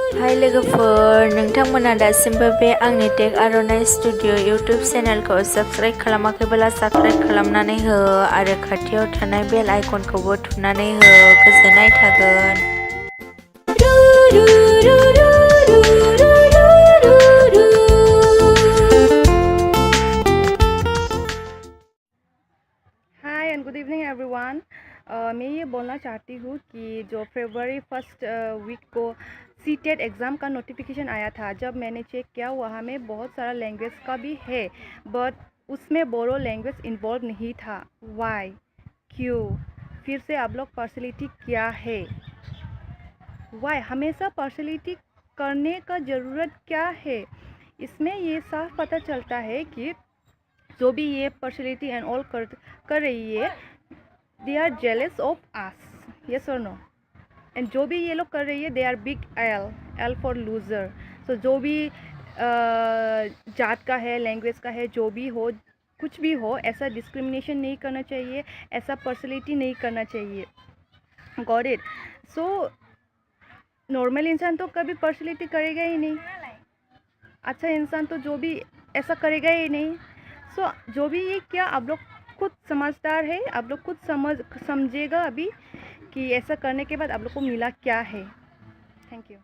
हाय लोगोफोर, नोंथांमोना दासिमबो बे आंनि टेक आर'नाइ स्टुडिअ इउटुब चेनेलखौ साबस्क्राइब खालामाखैब्ला साबस्क्राइब खालामनानै हो आरो खाथियाव थानाय बेल आइकनखौबो थुनानै हो। गोजोननाय थागोन। हाय एंड गुड इवनिंग एवरीवन। मैं ये बोलना चाहती हूँ कि जो फरवरी फर्स्ट वीक को सीटेट एग्ज़ाम का नोटिफिकेशन आया था, जब मैंने चेक किया वहाँ में बहुत सारा लैंग्वेज का भी है, बट उसमें बोरो लैंग्वेज इन्वॉल्व नहीं था। वाई, क्यों? फिर से आप लोग पार्शलिटी क्या है? वाई हमेशा पार्शलिटी करने का ज़रूरत क्या है? इसमें ये साफ पता चलता है कि जो भी ये पार्शलिटी एंड ऑल कर रही है, they are jealous of us, yes और नो। एंड जो भी ये लोग कर रही है, they are big L for loser. So जो भी जात का है, लैंग्वेज का है, जो भी हो, कुछ भी हो, ऐसा डिस्क्रिमिनेशन नहीं करना चाहिए, ऐसा पार्शलिटी नहीं करना चाहिए। Got it? सो नॉर्मल इंसान तो कभी पार्शलिटी करेगा ही नहीं, अच्छा इंसान तो जो भी ऐसा करेगा ही नहीं। सो जो भी ये क्या, आप लोग खुद समझदार है, आप लोग खुद समझेगा अभी कि ऐसा करने के बाद आप लोग को मिला क्या है। Thank you.